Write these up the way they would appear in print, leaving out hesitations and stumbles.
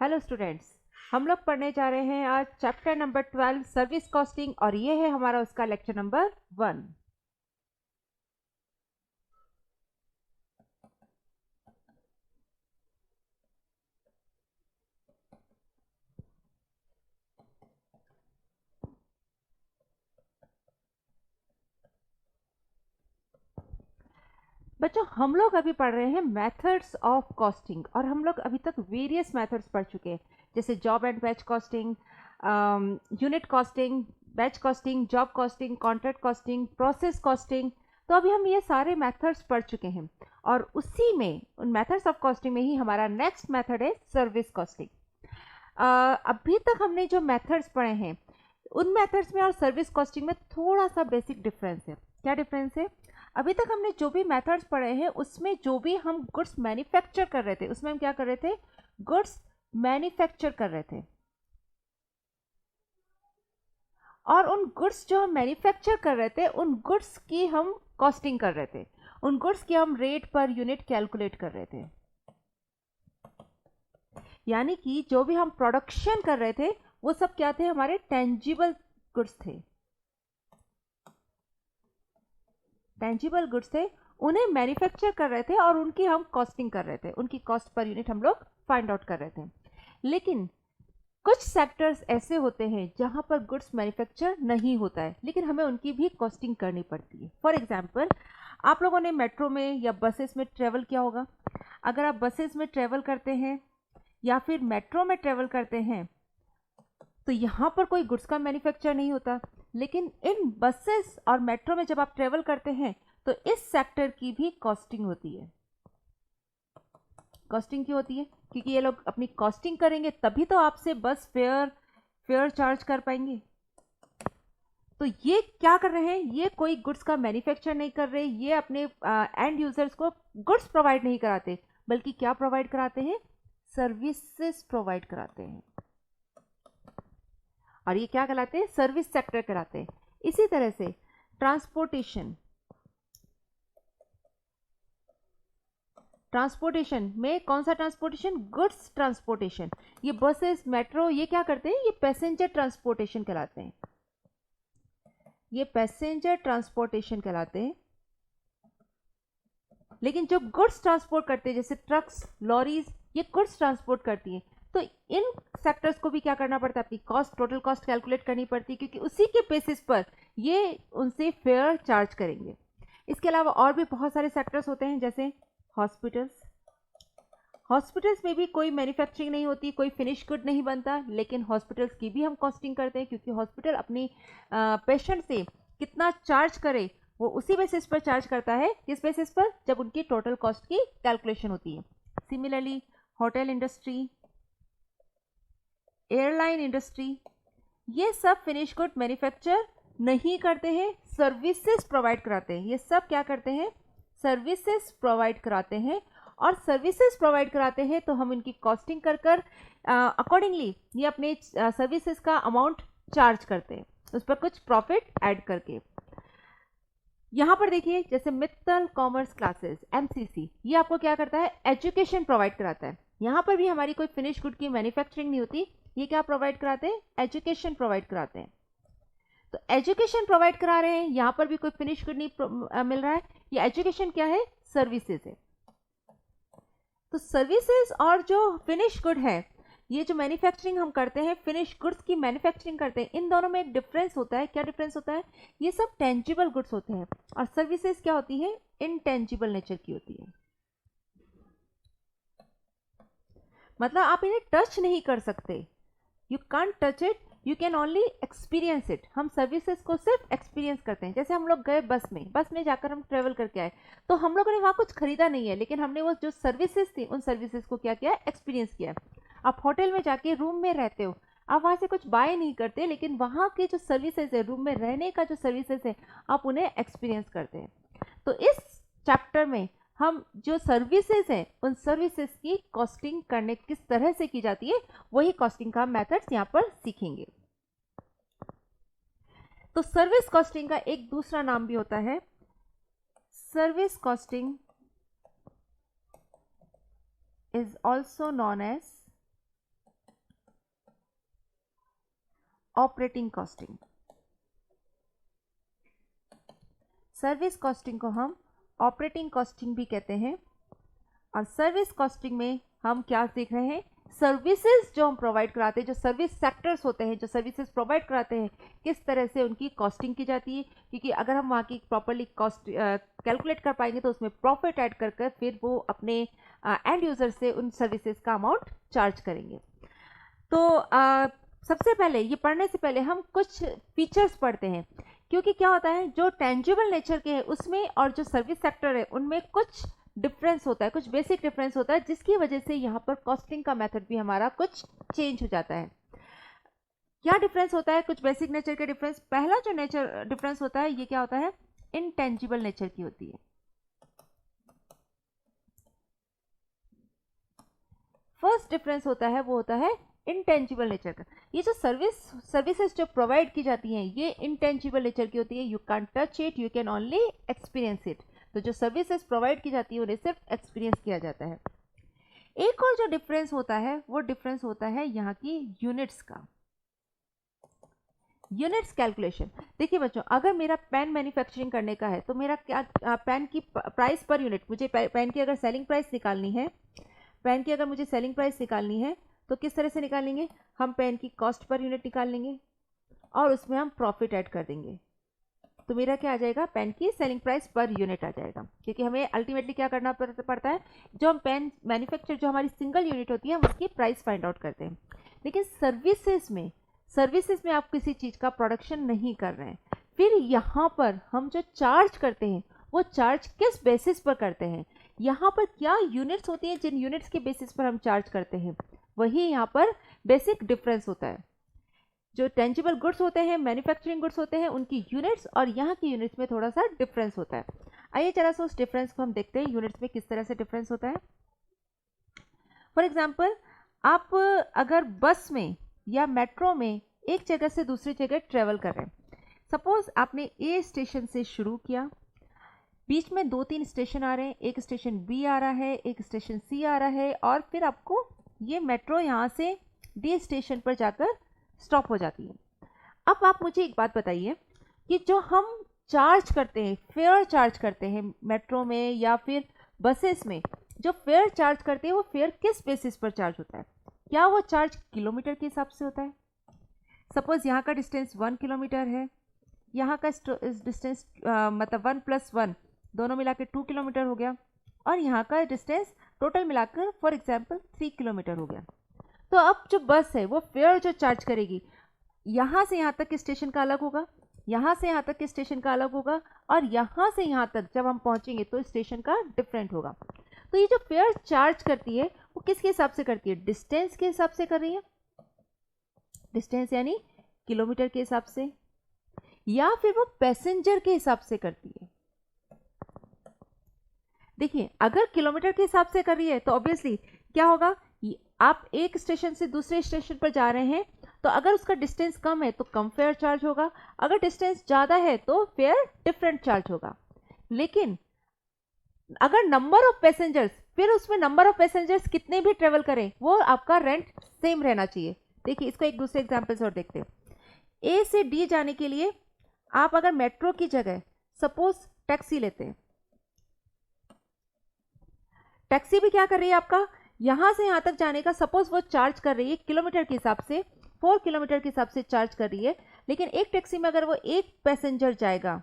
Hello students, हम लोग पढ़ने जा रहे हैं आज चैप्टर नंबर 12 सर्विस कॉस्टिंग और ये है हमारा उसका लेक्चर नंबर 1। बच्चों, हम लोग अभी पढ़ रहे हैं मेथड्स ऑफ कॉस्टिंग और हम लोग अभी तक वेरियस मेथड्स पढ़ चुके हैं, जैसे job and batch costing, unit costing, batch costing, job costing, contract costing, process costing. तो अभी हम ये सारे मेथड्स पढ़ चुके हैं और उसी में उन मेथड्स ऑफ कॉस्टिंग में ही हमारा नेक्स्ट मेथड है सर्विस कॉस्टिंग। अभी तक हमने जो मेथड्स पढ़े हैं उन मेथड्स में और सर्विस कॉस्टिंग में थोड़ा सा बेसिक डिफरेंस है। क्या डिफरेंस है? अभी तक हमने जो भी मेथड्स पढ़े हैं उसमें जो भी हम गुड्स मैन्युफैक्चर कर रहे थे उसमें हम क्या कर रहे थे? गुड्स मैन्युफैक्चर कर रहे थे और उन गुड्स जो हम मैन्युफैक्चर कर रहे थे उन गुड्स की हम कॉस्टिंग कर रहे थे, उन गुड्स की हम रेट पर यूनिट कैलकुलेट कर रहे थे। यानी कि जो भी हम प्रोडक्शन कर रहे थे वो सब क्या थे? हमारे टेंजिबल गुड्स थे। टेंजिबल गुड्स थे, उन्हें मैन्युफैक्चर कर रहे थे और उनकी हम कॉस्टिंग कर रहे थे, उनकी कॉस्ट पर यूनिट हम लोग फाइंड आउट कर रहे थे। लेकिन कुछ सेक्टर्स ऐसे होते हैं जहां पर गुड्स मैन्युफैक्चर नहीं होता है लेकिन हमें उनकी भी कॉस्टिंग करनी पड़ती है। फॉर एग्जांपल, आप लोगों ने मेट्रो में या बसेस में ट्रेवल किया होगा। अगर आप बसेस में ट्रेवल करते हैं या फिर मेट्रो में ट्रेवल करते हैं तो यहाँ पर कोई गुड्स का मैन्युफैक्चर नहीं होता, लेकिन इन बसेस और मेट्रो में जब आप ट्रेवल करते हैं तो इस सेक्टर की भी कॉस्टिंग होती है। कॉस्टिंग क्यों होती है? क्योंकि ये लोग अपनी कॉस्टिंग करेंगे तभी तो आपसे बस फेयर चार्ज कर पाएंगे। तो ये क्या कर रहे हैं? ये कोई गुड्स का मैन्युफैक्चर नहीं कर रहे, ये अपने एंड यूजर्स को गुड्स प्रोवाइड नहीं कराते, बल्कि क्या प्रोवाइड कराते हैं? सर्विसेज प्रोवाइड कराते हैं। और ये क्या कहलाते हैं? सर्विस सेक्टर कहलाते हैं। इसी तरह से ट्रांसपोर्टेशन में कौन सा ट्रांसपोर्टेशन? Goods transportation. ये बसेस, मेट्रो, ये क्या करते हैं? ये पैसेंजर ट्रांसपोर्टेशन कहलाते हैं। ये पैसेंजर ट्रांसपोर्टेशन कहलाते हैं। लेकिन जो गुड्स ट्रांसपोर्ट करते हैं जैसे ट्रक्स, लॉरीज, ये गुड्स ट्रांसपोर्ट करती हैं। तो इन सेक्टर्स को भी क्या करना पड़ता है? अपनी कॉस्ट, टोटल कॉस्ट कैलकुलेट करनी पड़ती है, क्योंकि उसी के बेसिस पर ये उनसे फेयर चार्ज करेंगे। इसके अलावा और भी बहुत सारे सेक्टर्स होते हैं, जैसे हॉस्पिटल्स में भी कोई मैन्युफैक्चरिंग नहीं होती, कोई फिनिश गुड नहीं बनता, लेकिन हॉस्पिटल्स की भी हम कॉस्टिंग करते हैं, क्योंकि हॉस्पिटल अपनी पेशेंट से कितना चार्ज करे वो उसी बेसिस पर चार्ज करता है। किस बेसिस पर? जब उनकी टोटल कॉस्ट की कैलकुलेशन होती है। Similarly hotel industry, airline industry, ये सब फिनिश गुड मैन्युफैक्चर नहीं करते हैं, सर्विसेज प्रोवाइड कराते हैं। ये सब क्या करते हैं? सर्विसेज प्रोवाइड कराते हैं। और सर्विसेज प्रोवाइड कराते हैं तो हम इनकी कॉस्टिंग कर कर अकॉर्डिंगली ये अपने सर्विसेज का अमाउंट चार्ज करते हैं, उस पर कुछ प्रॉफिट ऐड करके। यहाँ पर देखिए, जैसे मित्तल कॉमर्स क्लासेस, एमसीसी, ये आपको क्या करता है? एजुकेशन प्रोवाइड कराता है। यहाँ पर भी हमारी कोई फिनिश गुड की मैन्युफैक्चरिंग नहीं होती, ये क्या प्रोवाइड कराते हैं? एजुकेशन प्रोवाइड कराते हैं। तो एजुकेशन प्रोवाइड करा रहे हैं, यहाँ पर भी कोई फिनिश गुड नहीं मिल रहा है। ये एजुकेशन क्या है? सर्विसेज है। तो सर्विसेज और जो फिनिश गुड है, ये जो मैन्युफैक्चरिंग हम करते हैं, फिनिश गुड्स की मैन्युफैक्चरिंग करते हैं, इन दोनों में एक डिफरेंस होता है। क्या डिफरेंस होता है? ये सब टेंजिबल गुड्स होते हैं और सर्विसेज क्या होती है? इनटेंजिबल नेचर की होती है। मतलब आप इन्हें टच नहीं कर सकते, you can't touch it, you can only experience it. हम सर्विसेज को सिर्फ एक्सपीरियंस करते हैं। जैसे हम लोग गए बस में जाकर हम ट्रेवल करके आए, तो हम लोगों ने वहाँ कुछ खरीदा नहीं है, लेकिन हमने वो जो सर्विसेज थी उन सर्विसेज को क्या किया? एक्सपीरियंस किया। आप होटल में जाके रूम में रहते हो, आप वहाँ से कुछ बाय नहीं करते, लेकिन वहाँ के जो सर्विसेज है, रूम में रहने का जो सर्विसेज है, आप उन्हें एक्सपीरियंस करते हैं। तो इस चैप्टर में हम जो सर्विसेज हैं उन सर्विसेज की कॉस्टिंग करने किस तरह से की जाती है, वही कॉस्टिंग का मेथड्स यहाँ पर सीखेंगे। तो सर्विस कॉस्टिंग का एक दूसरा नाम भी होता है, service costing is also known as operating costing. Service costing को हम ऑपरेटिंग कॉस्टिंग भी कहते हैं। और सर्विस कॉस्टिंग में हम क्या सीख रहे हैं, सर्विसेज जो हम प्रोवाइड कराते हैं, जो सर्विस सेक्टर्स होते हैं, जो सर्विसेज प्रोवाइड कराते हैं, किस तरह से उनकी कॉस्टिंग की जाती है। क्योंकि अगर हम वहाँ की प्रॉपरली कॉस्ट कैलकुलेट कर पाएंगे तो उसमें प्रॉफिट ऐड कर कर फिर वो अपने एंड यूजर से उन सर्विसेज का अमाउंट चार्ज करेंगे। तो सबसे पहले ये पढ़ने से पहले हम कुछ फीचर्स पढ़ते हैं, क्योंकि क्या होता है जो टेंजिबल नेचर के हैं उसमें और जो सर्विस सेक्टर है उनमें कुछ डिफरेंस होता है, कुछ बेसिक डिफरेंस होता है, जिसकी वजह से यहाँ पर कॉस्टिंग का मेथड भी हमारा कुछ चेंज हो जाता है। क्या डिफरेंस होता है, कुछ बेसिक नेचर के डिफरेंस। पहला जो नेचर डिफरेंस होता है ये क्या होता है, इनटेंजिबल नेचर की होती है। फर्स्ट डिफरेंस होता है वो होता है इनटेंजिबल नेचर का। ये जो सर्विसेज जो प्रोवाइड की जाती हैं ये इनटेंजिबल नेचर की होती है। You can touch it, you can only experience it. तो जो सर्विसेज प्रोवाइड की जाती है उन्हें सिर्फ एक्सपीरियंस किया जाता है। एक और जो डिफरेंस होता है वो डिफरेंस होता है यहाँ की यूनिट्स का, यूनिट्स कैलकुलेशन। देखिए बच्चों, अगर मेरा पेन मैन्युफैक्चरिंग करने का है तो मेरा क्या पेन की प्राइस पर यूनिट, मुझे पेन की अगर सेलिंग प्राइस निकालनी है, पेन की अगर मुझे सेलिंग प्राइस निकालनी है तो किस तरह से निकालेंगे, हम पेन की कॉस्ट पर यूनिट निकाल लेंगे और उसमें हम प्रॉफिट ऐड कर देंगे। तो मेरा क्या आ जाएगा, पेन की सेलिंग प्राइस पर यूनिट आ जाएगा। क्योंकि हमें अल्टीमेटली क्या करना पड़ता है, जो हम पेन मैन्युफैक्चर जो हमारी सिंगल यूनिट होती है हम उसकी प्राइस फाइंड आउट करते हैं। लेकिन सर्विसेज में आप किसी चीज़ का प्रोडक्शन नहीं कर रहे हैं, फिर यहाँ पर हम जो चार्ज करते हैं वो चार्ज किस बेसिस पर करते हैं, यहाँ पर क्या यूनिट्स होती हैं जिन यूनिट्स के बेसिस पर हम चार्ज करते हैं, वही यहाँ पर बेसिक डिफरेंस होता है। जो टेंजिबल गुड्स होते हैं, मैन्युफैक्चरिंग गुड्स होते हैं, उनकी यूनिट्स और यहाँ की यूनिट्स में थोड़ा सा डिफरेंस होता है। आइए जरा सा उस डिफरेंस को हम देखते हैं, यूनिट्स में किस तरह से डिफरेंस होता है। फॉर एग्जाम्पल, आप अगर बस में या मेट्रो में एक जगह से दूसरी जगह ट्रेवल कर रहे हैं, सपोज आपने ए स्टेशन से शुरू किया, बीच में 2-3 स्टेशन आ रहे हैं, एक स्टेशन बी आ रहा है, एक स्टेशन सी आ रहा है, और फिर आपको ये मेट्रो यहाँ से डी स्टेशन पर जाकर स्टॉप हो जाती है। अब आप मुझे एक बात बताइए कि जो हम चार्ज करते हैं, फेयर चार्ज करते हैं मेट्रो में या फिर बसेस में, जो फेयर चार्ज करते हैं वो फेयर किस बेसिस पर चार्ज होता है? क्या वो चार्ज किलोमीटर के हिसाब से होता है? सपोज यहाँ का डिस्टेंस 1 किलोमीटर है, यहाँ का डिस्टेंस मतलब 1 + 1 दोनों मिला के 2 किलोमीटर हो गया, और यहाँ का डिस्टेंस टोटल मिलाकर फॉर एग्जाम्पल 3 किलोमीटर हो गया। तो अब जो बस है वो फेयर जो चार्ज करेगी, यहाँ से यहाँ तक के स्टेशन का अलग होगा, यहाँ से यहाँ तक के स्टेशन का अलग होगा, और यहाँ से यहाँ तक जब हम पहुँचेंगे तो स्टेशन का डिफरेंट होगा। तो ये जो फेयर चार्ज करती है वो किसके हिसाब से करती है? डिस्टेंस के हिसाब से कर रही है, डिस्टेंस यानी किलोमीटर के हिसाब से, या फिर वो पैसेंजर के हिसाब से करती है? देखिए, अगर किलोमीटर के हिसाब से कर रही है तो ऑब्वियसली क्या होगा, आप एक स्टेशन से दूसरे स्टेशन पर जा रहे हैं तो अगर उसका डिस्टेंस कम है तो कम फेयर चार्ज होगा, अगर डिस्टेंस ज़्यादा है तो फेयर डिफरेंट चार्ज होगा। लेकिन अगर नंबर ऑफ पैसेंजर्स, फिर उसमें नंबर ऑफ पैसेंजर्स कितने भी ट्रेवल करें वो आपका रेंट सेम रहना चाहिए। देखिए, इसको एक दूसरे एग्जाम्पल से और देखते हैं। ए से डी जाने के लिए आप अगर मेट्रो की जगह सपोज टैक्सी लेते हैं, टैक्सी भी क्या कर रही है, आपका यहां से यहां तक जाने का सपोज वो चार्ज कर रही है किलोमीटर के हिसाब से, 4 किलोमीटर के हिसाब से चार्ज कर रही है। लेकिन एक टैक्सी में अगर वो एक पैसेंजर जाएगा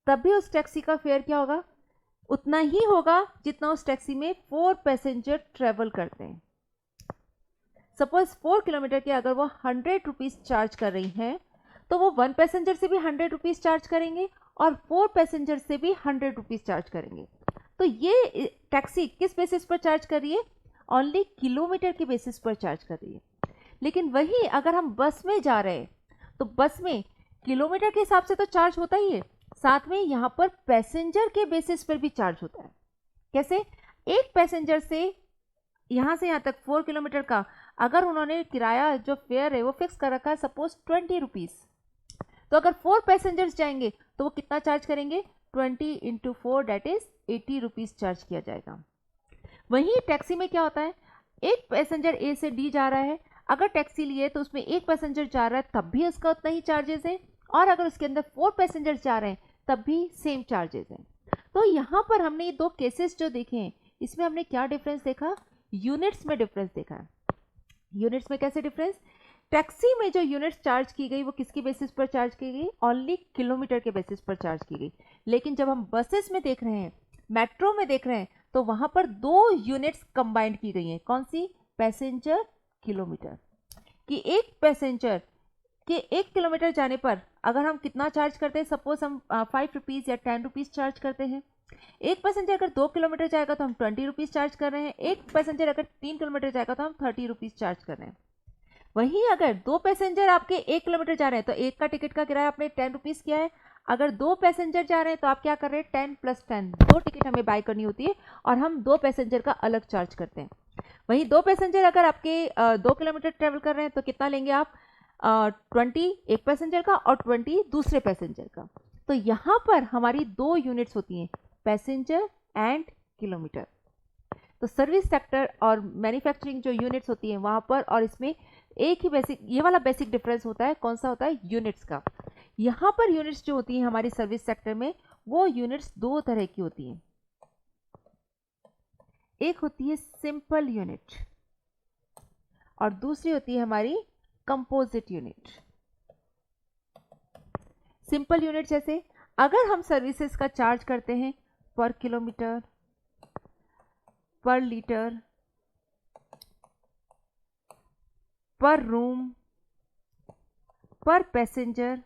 तब भी उस टैक्सी का फेयर क्या होगा, उतना ही होगा जितना उस टैक्सी में 4 पैसेंजर ट्रेवल करते हैं। सपोज 4 किलोमीटर के अगर वो 100 रुपीज चार्ज कर रही हैं तो वो 1 पैसेंजर से भी 100 रुपीज चार्ज करेंगे और 4 पैसेंजर से भी 100 रुपीज चार्ज करेंगे। तो ये टैक्सी किस बेसिस पर चार्ज कर रही है? ओनली किलोमीटर के बेसिस पर चार्ज कर रही है। लेकिन वही अगर हम बस में जा रहे हैं तो बस में किलोमीटर के हिसाब से तो चार्ज होता ही है, साथ में यहाँ पर पैसेंजर के बेसिस पर भी चार्ज होता है। कैसे? एक पैसेंजर से यहाँ तक 4 किलोमीटर का अगर उन्होंने किराया जो फेयर है वो फिक्स कर रखा है सपोज 20 रुपीज़, तो अगर 4 पैसेंजर्स जाएंगे तो वो कितना चार्ज करेंगे? 20 × 4 दैट इज 80 रुपीज़ चार्ज किया जाएगा। वहीं टैक्सी में क्या होता है, एक पैसेंजर ए से डी जा रहा है, अगर टैक्सी लिए तो उसमें एक पैसेंजर जा रहा है तब भी उसका उतना ही चार्जेस है, और अगर उसके अंदर 4 पैसेंजर जा रहे हैं तब भी सेम चार्जेस हैं। तो यहाँ पर हमने ये दो केसेस जो देखे हैं, इसमें हमने क्या डिफरेंस देखा? यूनिट्स में डिफरेंस देखा है। यूनिट्स में कैसे डिफरेंस? टैक्सी में जो यूनिट्स चार्ज की गई वो किसकी बेसिस पर चार्ज की गई? ओनली किलोमीटर के बेसिस पर चार्ज की गई। लेकिन जब हम बसेस में देख रहे हैं, मेट्रो में देख रहे हैं, तो वहां पर दो यूनिट्स कंबाइंड की गई हैं। कौन सी? Passenger kilometre. कि एक पैसेंजर के 1 किलोमीटर जाने पर अगर हम कितना चार्ज करते हैं, सपोज हम 5 रुपीज़ या 10 रुपीज़ चार्ज करते हैं। एक पैसेंजर अगर 2 किलोमीटर जाएगा तो हम 20 रुपीज़ चार्ज कर रहे हैं। एक पैसेंजर अगर 3 किलोमीटर जाएगा तो हम 30 रुपीज़ चार्ज कर रहे हैं। वहीं अगर दो पैसेंजर आपके 1 किलोमीटर जा रहे हैं तो एक का टिकट का किराया आपने 10 रुपीज़ किया है। अगर दो पैसेंजर जा रहे हैं तो आप क्या कर रहे हैं? 10 + 10, दो टिकट हमें बाय करनी होती है और हम दो पैसेंजर का अलग चार्ज करते हैं। वहीं दो पैसेंजर अगर आपके 2 किलोमीटर ट्रेवल कर रहे हैं तो कितना लेंगे आप? 20 एक पैसेंजर का और 20 दूसरे पैसेंजर का। तो यहाँ पर हमारी दो यूनिट्स होती हैं, पैसेंजर एंड किलोमीटर। तो सर्विस सेक्टर और मैन्युफैक्चरिंग जो यूनिट्स होती हैं वहाँ पर, और इसमें एक ही बेसिक, ये वाला बेसिक डिफरेंस होता है। कौन सा होता है? यूनिट्स का। यहाँ पर यूनिट्स जो होती हैं हमारी सर्विस सेक्टर में, वो यूनिट्स दो तरह की होती हैं। एक होती है सिंपल यूनिट और दूसरी होती है हमारी कंपोजिट यूनिट। सिंपल यूनिट जैसे अगर हम सर्विसेज का चार्ज करते हैं पर किलोमीटर, पर लीटर, पर रूम, पर पैसेंजर,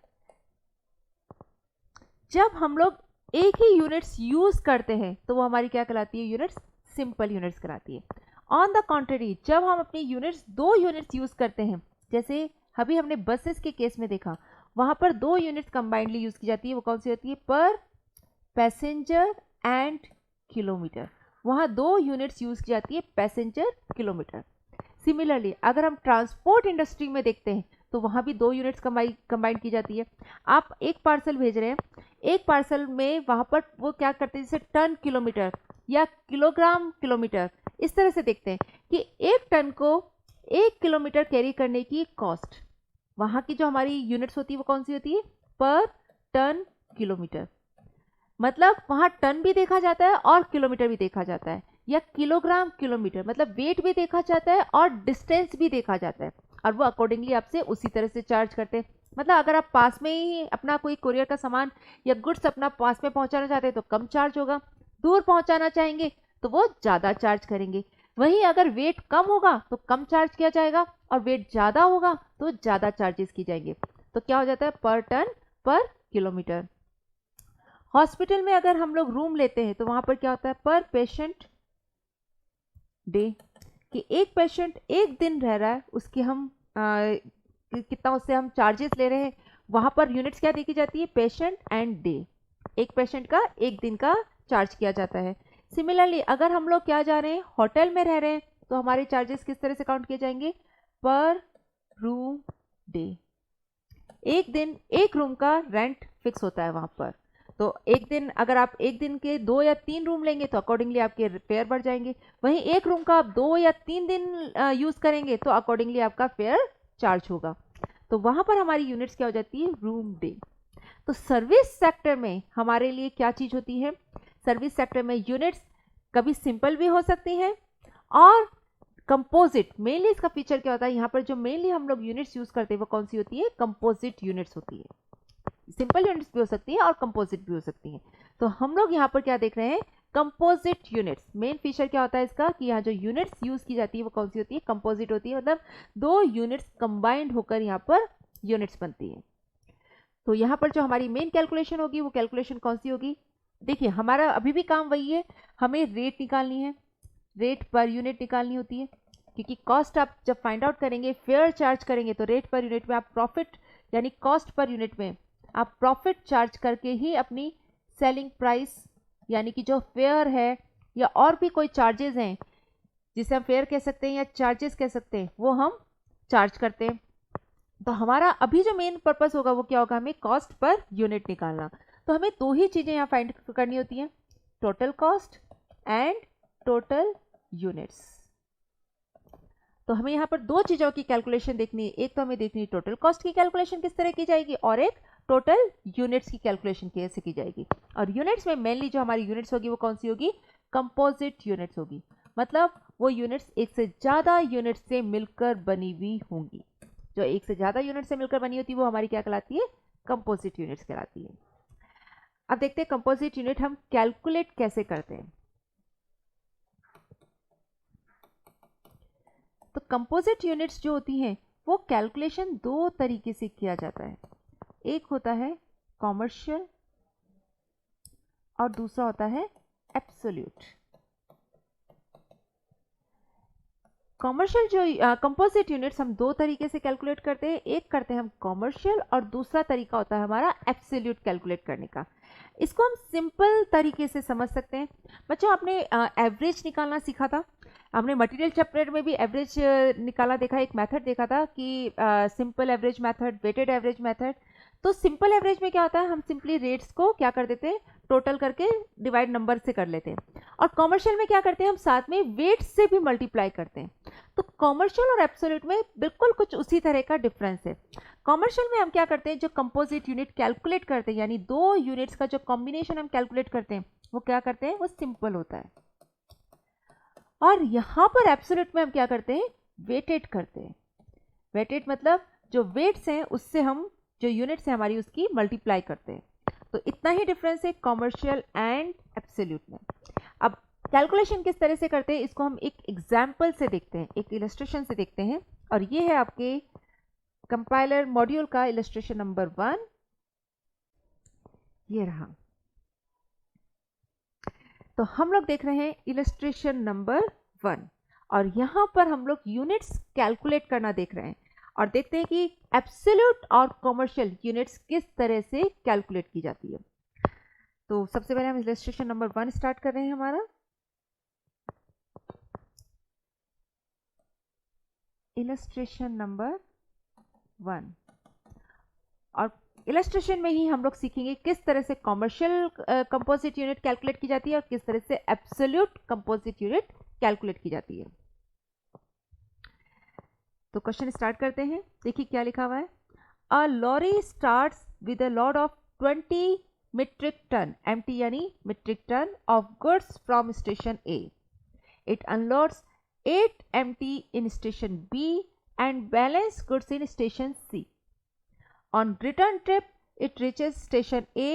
जब हम लोग एक ही यूनिट्स यूज करते हैं तो वो हमारी क्या कहलाती है? यूनिट्स सिंपल यूनिट्स कहलाती है। ऑन द कॉन्ट्ररी, जब हम अपनी यूनिट्स दो यूनिट्स यूज करते हैं, जैसे अभी हमने बसेस के केस में देखा, वहां पर दो यूनिट्स कंबाइंडली यूज की जाती है। वो कौन सी होती है? पर पैसेंजर एंड किलोमीटर। वहां दो यूनिट्स यूज की जाती है, पैसेंजर, किलोमीटर। सिमिलरली अगर हम ट्रांसपोर्ट इंडस्ट्री में देखते हैं तो वहां भी दो यूनिट्स कंबाइन की जाती है। आप एक पार्सल भेज रहे हैं, एक पार्सल में वहां पर वो क्या करते हैं, जैसे टन किलोमीटर या किलोग्राम किलोमीटर, इस तरह से देखते हैं कि एक टन को 1 किलोमीटर कैरी करने की कॉस्ट, वहां की जो हमारी यूनिट्स होती है वो कौन सी होती है? पर टन किलोमीटर। मतलब वहां टन भी देखा जाता है और किलोमीटर भी देखा जाता है, या किलोग्राम किलोमीटर, मतलब वेट भी देखा जाता है और डिस्टेंस भी देखा जाता है, और वो अकॉर्डिंगली आपसे उसी तरह से चार्ज करते हैं। मतलब अगर आप पास में ही अपना कोई कुरियर का सामान या गुड्स अपना पास में पहुंचाना चाहते हैं तो कम चार्ज होगा, दूर पहुंचाना चाहेंगे तो वो ज़्यादा चार्ज करेंगे। वहीं अगर वेट कम होगा तो कम चार्ज किया जाएगा, और वेट ज़्यादा होगा तो ज़्यादा चार्जेस की जाएंगे। तो क्या हो जाता है? पर टन पर किलोमीटर। हॉस्पिटल में अगर हम लोग रूम लेते हैं तो वहां पर क्या होता है? पर पेशेंट डे, कि एक पेशेंट एक दिन रह रहा है, उसके हम कितना उससे हम चार्जेस ले रहे हैं। वहां पर यूनिट्स क्या देखी जाती है? Patient and day. एक पेशेंट का एक दिन का चार्ज किया जाता है। सिमिलरली अगर हम लोग क्या जा रहे हैं, होटल में रह रहे हैं, तो हमारे चार्जेस किस तरह से काउंट किए जाएंगे? पर रूम डे। एक दिन एक रूम का रेंट फिक्स होता है वहां पर। तो एक दिन अगर आप एक दिन के 2 या 3 रूम लेंगे तो अकॉर्डिंगली आपके फेयर बढ़ जाएंगे। वहीं एक रूम का आप 2 या 3 दिन यूज करेंगे तो अकॉर्डिंगली आपका फेयर चार्ज होगा। तो वहां पर हमारी यूनिट्स क्या हो जाती है? Room day. तो सर्विस सेक्टर में हमारे लिए क्या चीज होती है? सर्विस सेक्टर में यूनिट्स कभी सिंपल भी हो सकती हैं और कंपोजिट। मेनली इसका फीचर क्या होता है? यहाँ पर जो मेनली हम लोग यूनिट्स यूज करते हैं वो कौन सी होती है? कंपोजिट यूनिट्स होती है। सिंपल यूनिट्स भी हो सकती है और कंपोजिट भी हो सकती है। तो हम लोग यहाँ पर क्या देख रहे हैं? Composite units. मेन फीचर क्या होता है इसका? कि यहाँ जो यूनिट्स यूज की जाती है वो कौन सी होती है? कंपोजिट होती है। मतलब दो यूनिट्स कंबाइंड होकर यहाँ पर यूनिट्स बनती है। तो यहाँ पर जो हमारी मेन कैलकुलेशन होगी वो कैलकुलेशन कौन सी होगी? देखिए हमारा अभी भी काम वही है, हमें रेट निकालनी है, रेट पर यूनिट निकालनी होती है। क्योंकि कॉस्ट आप जब फाइंड आउट करेंगे, फेयर चार्ज करेंगे, तो रेट पर यूनिट में आप प्रॉफिट, यानी कॉस्ट पर यूनिट में आप प्रॉफिट चार्ज करके ही अपनी सेलिंग प्राइस, यानी कि जो फेयर है या और भी कोई चार्जेस हैं जिसे हम फेयर कह सकते हैं या चार्जेस कह सकते हैं, वो हम चार्ज करते हैं। तो हमारा अभी जो मेन पर्पस होगा वो क्या होगा? हमें कॉस्ट पर यूनिट निकालना। तो हमें दो ही चीजें यहाँ फाइंड करनी होती हैं, total cost and total units. तो हमें यहाँ पर दो चीज़ों की कैलकुलेशन देखनी है, एक तो हमें देखनी है टोटल कॉस्ट की कैलकुलेशन किस तरह की जाएगी और एक टोटल यूनिट्स की कैलकुलेशन कैसे की जाएगी। और यूनिट्स में मेनली जो हमारी यूनिट्स होगी वो कौन सी होगी, कंपोजिट यूनिट्स होगी, मतलब वो यूनिट्स एक से ज़्यादा यूनिट से मिलकर बनी हुई होंगी। जो एक से ज़्यादा यूनिट से मिलकर बनी होती है वो हमारी क्या कहलाती है, कंपोजिट यूनिट्स कहलाती है। अब देखते हैं कंपोजिट यूनिट हम कैलकुलेट कैसे करते हैं। तो कंपोजिट यूनिट्स जो होती हैं वो कैलकुलेशन दो तरीके से किया जाता है, एक होता है कॉमर्शियल और दूसरा होता है एब्सोल्यूट। कॉमर्शियल जो कंपोजिट यूनिट्स हम दो तरीके से कैलकुलेट करते हैं, एक करते हैं हम कॉमर्शियल और दूसरा तरीका होता है हमारा एब्सोल्यूट कैलकुलेट करने का। इसको हम सिंपल तरीके से समझ सकते हैं। बच्चों आपने एवरेज निकालना सीखा था, हमने मटेरियल चैप्टर में भी एवरेज निकाला देखा, एक मेथड देखा था कि simple average method, weighted average method. तो सिंपल एवरेज में क्या होता है, हम सिंपली रेट्स को क्या कर देते हैं, टोटल करके डिवाइड नंबर से कर लेते हैं। और कॉमर्शियल में क्या करते हैं, हम साथ में वेट्स से भी मल्टीप्लाई करते हैं। तो कॉमर्शियल और एब्सोल्यूट में बिल्कुल कुछ उसी तरह का डिफरेंस है। कॉमर्शियल में हम क्या करते हैं, जो कंपोजिट यूनिट कैलकुलेट करते हैं, यानी दो यूनिट्स का जो कॉम्बिनेशन हम कैलकुलेट करते हैं वो क्या करते हैं, वो सिंपल होता है। और यहां पर एब्सोल्यूट में हम क्या करते हैं, वेटेड करते हैं। वेटेड मतलब जो वेट्स हैं उससे हम जो यूनिट्स है हमारी उसकी मल्टीप्लाई करते हैं। तो इतना ही डिफरेंस है कॉमर्शियल एंड एब्सोल्यूट में। अब कैलकुलेशन किस तरह से करते हैं इसको हम एक एग्जाम्पल से देखते हैं, एक इलस्ट्रेशन से देखते हैं। और ये है आपके कंपाइलर मॉड्यूल का इलस्ट्रेशन नंबर 1, ये रहा। तो हम लोग देख रहे हैं इलस्ट्रेशन नंबर 1 और यहां पर हम लोग यूनिट्स कैलकुलेट करना देख रहे हैं और देखते हैं कि एब्सोल्यूट और कॉमर्शियल यूनिट्स किस तरह से कैलकुलेट की जाती है। तो सबसे पहले हम इलस्ट्रेशन नंबर 1 स्टार्ट कर रहे हैं हमारा। इलस्ट्रेशन नंबर 1 और इलस्ट्रेशन में ही हम लोग सीखेंगे किस तरह से कॉमर्शियल कंपोजिट यूनिट कैलकुलेट की जाती है और किस तरह से एब्सोल्यूट कंपोजिट यूनिट कैलकुलेट की जाती है। तो क्वेश्चन स्टार्ट करते हैं। देखिए क्या लिखा हुआ है, a lorry starts with a load of 20 metric ton, MT यानी metric ton of goods from station A. It unloads 8 MT in station B and balance goods in station C. On return trip, it reaches station A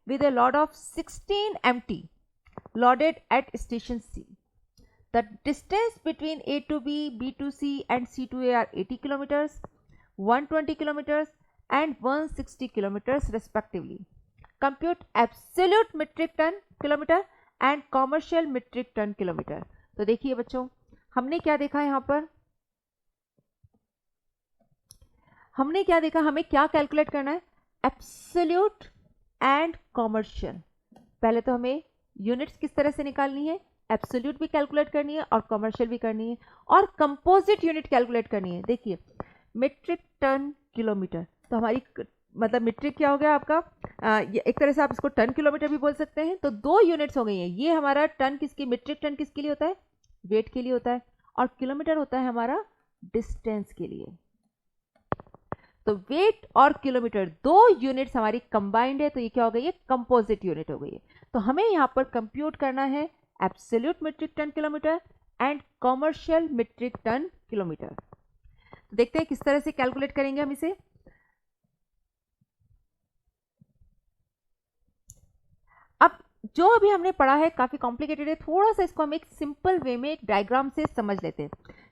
with a load of 16 MT loaded at station C. The distance between A to B, B to C and C to A are 80 kilometers, 120 kilometers and 160 kilometers respectively. Compute absolute metric ton kilometre and commercial metric ton kilometre. तो देखिए बच्चों हमने क्या देखा यहाँ पर, हमने क्या देखा, हमें क्या कैलकुलेट करना है, एब्सोल्यूट एंड कॉमर्शियल। पहले तो हमें यूनिट्स किस तरह से निकालनी है, एब्सोल्यूट भी कैलकुलेट करनी है और कॉमर्शियल भी करनी है और कंपोजिट यूनिट कैलकुलेट करनी है। देखिए मीट्रिक टन किलोमीटर, तो हमारी मतलब मीट्रिक क्या हो गया आपका, एक तरह से आप इसको टन किलोमीटर भी बोल सकते हैं। तो दो यूनिट्स हो गई हैं, ये हमारा टन किसकी, मीट्रिक टन किसके लिए होता है, वेट के लिए होता है, और किलोमीटर होता है हमारा डिस्टेंस के लिए। तो वेट और किलोमीटर दो यूनिट्स हमारी कंबाइंड है, तो ये क्या हो गई है, कंपोजिट यूनिट हो गई है। तो हमें यहाँ पर कंप्यूट करना है absolute metric ton kilometre and commercial metric ton kilometre. तो देखते हैं किस तरह से कैलकुलेट करेंगे हम इसे। अब जो अभी हमने पढ़ा है काफी कॉम्प्लिकेटेड है, थोड़ा सा इसको हम एक सिंपल वे में एक डायग्राम से समझ लेते हैं।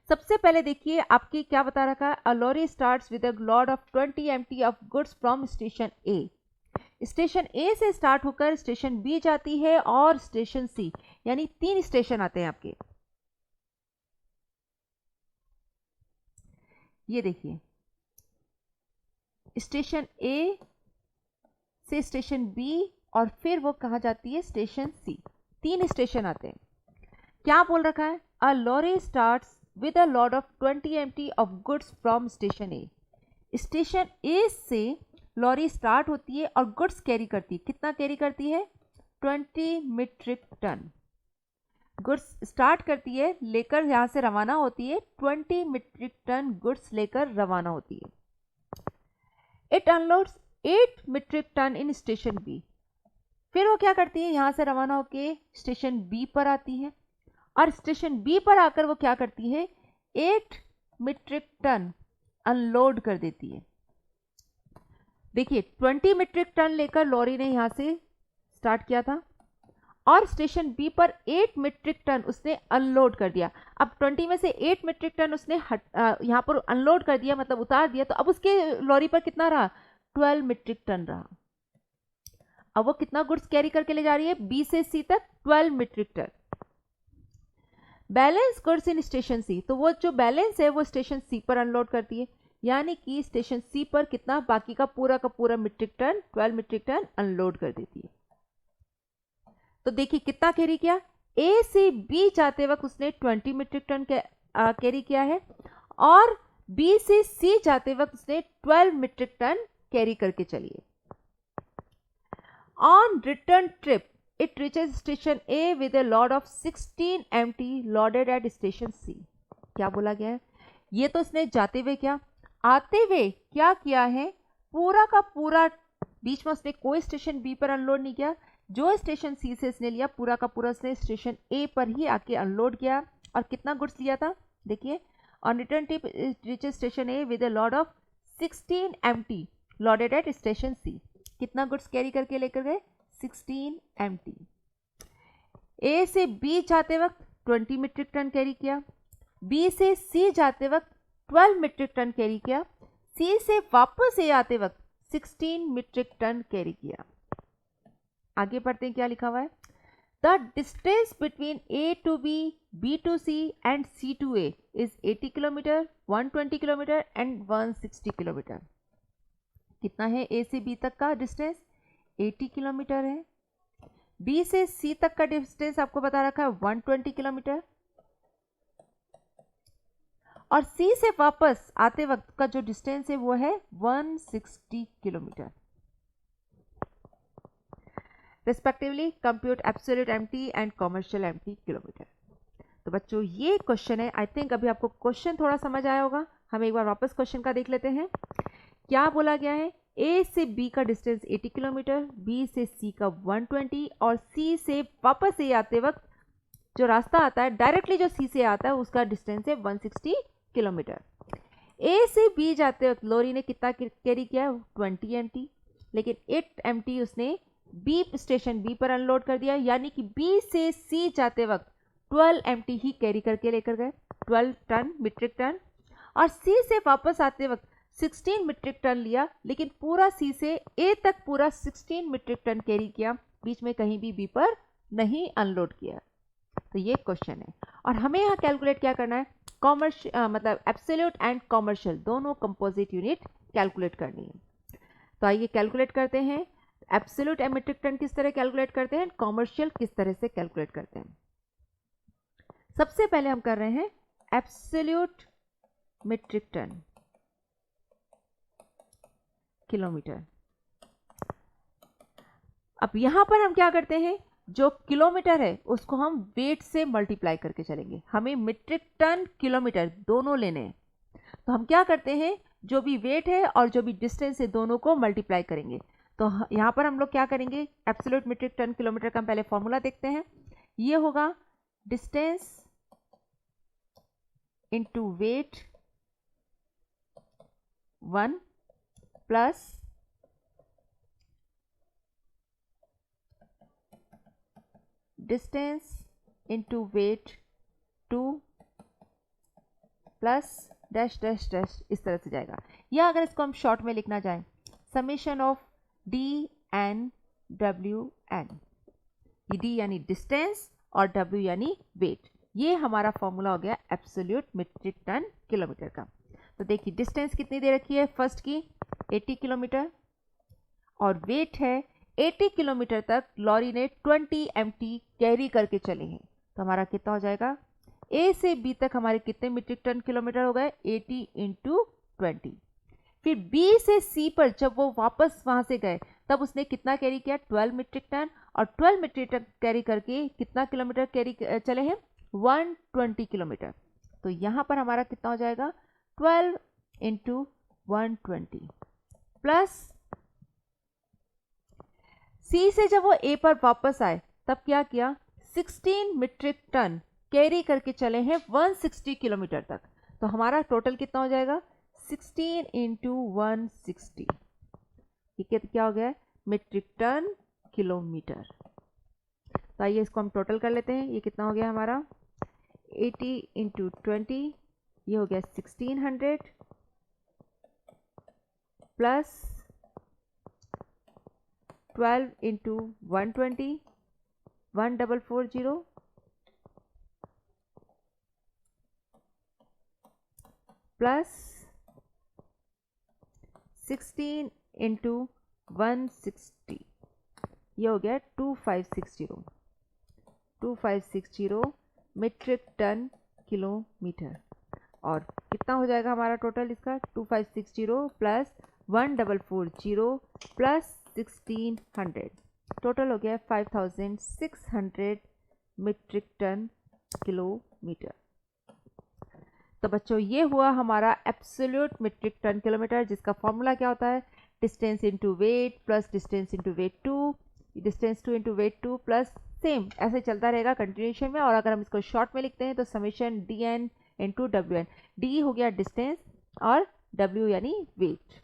सबसे पहले देखिए आपकी क्या बता रखा है, a lorry starts with a load of 20 MT of goods from station A. Station A से स्टार्ट होकर स्टेशन बी जाती है और स्टेशन सी, यानी 3 स्टेशन आते हैं आपके। ये देखिए स्टेशन ए से स्टेशन बी और फिर वो कहा जाती है स्टेशन सी, 3 स्टेशन आते हैं। क्या बोल रखा है, a lorry starts with a load of 20 MT of goods from station A. Station A से लॉरी स्टार्ट होती है और गुड्स कैरी करती है, कितना कैरी करती है, 20 मीट्रिक टन। गुड्स स्टार्ट करती है, लेकर यहाँ से रवाना होती है, 20 मीट्रिक टन गुड्स लेकर रवाना होती है। It unloads 8 metric ton in station B. फिर वो क्या करती है, यहाँ से रवाना होके स्टेशन बी पर आती है और स्टेशन बी पर आकर वो क्या करती है, 8 मीट्रिक टन अनलोड कर देती है। देखिए 20 मीट्रिक टन लेकर लॉरी ने यहाँ से स्टार्ट किया था और स्टेशन बी पर 8 मीट्रिक टन उसने अनलोड कर दिया। अब 20 में से 8 मीट्रिक टन उसने यहाँ पर अनलोड कर दिया, मतलब उतार दिया, तो अब उसके लॉरी पर कितना रहा, 12 मीट्रिक टन रहा। अब वो कितना गुड्स कैरी करके ले जा रही है, बी से सी तक 12 metric ton. Balance goods in station C, तो वो जो बैलेंस है वो स्टेशन सी पर अनलोड करती है, यानी कि स्टेशन सी पर कितना, बाकी का पूरा metric ton 12 metric ton unload कर देती है। तो देखिए कितना कैरी किया, ए से बी जाते वक्त उसने 20 मीट्रिक टन कैरी किया है और बी से सी जाते वक्त उसने 12 मीट्रिक टन कैरी करके चली है। On return trip it reaches station A with a load of 16 empty loaded at station C. क्या बोला गया है, ये तो इसने जाते हुए क्या, आते हुए क्या किया है, पूरा का पूरा, बीच में उसने कोई स्टेशन बी पर अनलोड नहीं किया, जो स्टेशन सी से इसने लिया पूरा का पूरा उसने स्टेशन ए पर ही आके अनलोड किया। और कितना गुड्स लिया था, देखिए on return trip reaches station A with a load of 16 empty loaded at station C. कितना गुड्स कैरी करके लेकर गए, 16 एम्प्टी। ए से बी जाते वक्त 20 मीट्रिक टन कैरी किया, बी से सी जाते वक्त 12 मीट्रिक टन कैरी किया, सी से वापस ए आते वक्त 16 मीट्रिक टन कैरी किया। आगे पढ़ते हैं क्या लिखा हुआ है, the distance between A to B, B to C and C to A is 80 kilometre, 120 kilometre and 160 kilometre. कितना है ए से बी तक का डिस्टेंस, 80 किलोमीटर है। बी से सी तक का डिस्टेंस आपको बता रखा है 120 किलोमीटर और सी से वापस आते वक्त का जो डिस्टेंस है वो है 160 kilometre. Respectively compute absolute empty and commercial empty kilometre. तो बच्चों ये क्वेश्चन है, आई थिंक अभी आपको क्वेश्चन थोड़ा समझ आया होगा। हम एक बार वापस क्वेश्चन का देख लेते हैं। क्या बोला गया है, ए से बी का डिस्टेंस 80 किलोमीटर, बी से सी का 120 और सी से वापस ए आते वक्त जो रास्ता आता है डायरेक्टली जो सी से आता है उसका डिस्टेंस है 160 किलोमीटर। ए से बी जाते वक्त लोरी ने कितना कैरी किया, 20 एम्प्टी, लेकिन 8 एम्प्टी उसने बी स्टेशन बी पर अनलोड कर दिया, यानी कि बी से सी जाते वक्त 12 एम्प्टी ही कैरी करके लेकर गए, 12 टन मीट्रिक टन। और सी से वापस आते वक्त 16 मीट्रिक टन लिया, लेकिन पूरा सी से ए तक पूरा 16 मीट्रिक टन कैरी किया, बीच में कहीं भी बी पर नहीं अनलोड किया। तो ये क्वेश्चन है और हमें यहाँ कैलकुलेट क्या करना है, कॉमर्शियल मतलब एब्सोल्यूट एंड कॉमर्शियल दोनों कंपोजिट यूनिट कैलकुलेट करनी है। तो आइए कैलकुलेट करते हैं। एब्सोल्यूट मीट्रिक टन किस तरह कैलकुलेट करते हैं, कॉमर्शियल किस तरह से कैलकुलेट करते हैं। सबसे पहले हम कर रहे हैं एब्सोल्यूट मीट्रिक टन किलोमीटर। अब यहां पर हम क्या करते हैं, जो किलोमीटर है उसको हम वेट से मल्टीप्लाई करके चलेंगे, हमें मीट्रिक टन किलोमीटर दोनों लेने हैं। तो हम क्या करते हैं, जो भी वेट है और जो भी डिस्टेंस है दोनों को मल्टीप्लाई करेंगे। तो यहां पर हम लोग क्या करेंगे, एब्सोल्यूट मीट्रिक टन किलोमीटर का हम पहले फॉर्मूला देखते हैं। ये होगा distance into weight 1 plus distance into weight 2 plus dash dash dash, इस तरह से जाएगा। या अगर इसको हम शॉर्ट में लिखना चाहें, summation of D N W N. ये डी यानी डिस्टेंस और डब्ल्यू यानी वेट। ये हमारा फॉर्मूला हो गया एब्सोल्यूट मीट्रिक टन किलोमीटर का। तो देखिए डिस्टेंस कितनी दे रखी है, फर्स्ट की 80 किलोमीटर और वेट है 80 किलोमीटर तक लॉरी ने 20 एम्प्टी कैरी करके चले हैं। तो हमारा कितना हो जाएगा, ए से बी तक हमारे कितने मीट्रिक टन किलोमीटर हो गए, 80 इंटू 20। फिर बी से सी पर जब वो वापस वहां से गए तब उसने कितना कैरी किया, 12 मीट्रिक टन और 12 मीट्रिक टन कैरी करके कितना किलोमीटर कैरी चले हैं, 120 किलोमीटर। तो यहाँ पर हमारा कितना हो जाएगा, 12 इंटू 120 प्लस सी से जब वो ए पर वापस आए तब क्या किया, 16 मीट्रिक टन कैरी करके चले हैं 160 किलोमीटर तक। तो हमारा टोटल कितना हो जाएगा, 16 इंटू 160, ठीक है, तो क्या हो गया, मीट्रिक टन किलोमीटर। तो आइए इसको हम टोटल कर लेते हैं। ये कितना हो गया हमारा, 80 इंटू 20, ये हो गया 1600 प्लस 12 इंटू 120, 1440 प्लस 16 इंटू 160, ये हो गया 2560 मीट्रिक टन किलोमीटर। और कितना हो जाएगा हमारा टोटल इसका, 2560 प्लस 1440 प्लस 1600, टोटल हो गया 5600 मीट्रिक टन किलोमीटर। तो बच्चों ये हुआ हमारा एब्सोल्यूट मीट्रिक टन किलोमीटर, जिसका फॉर्मूला क्या होता है, distance into weight plus distance into weight 2, distance 2 into weight 2 plus same ऐसे चलता रहेगा कंटिन्यूएशन में। और अगर हम इसको शॉर्ट में लिखते हैं तो summation D N into W N, D हो गया डिस्टेंस और डब्ल्यू यानी वेट।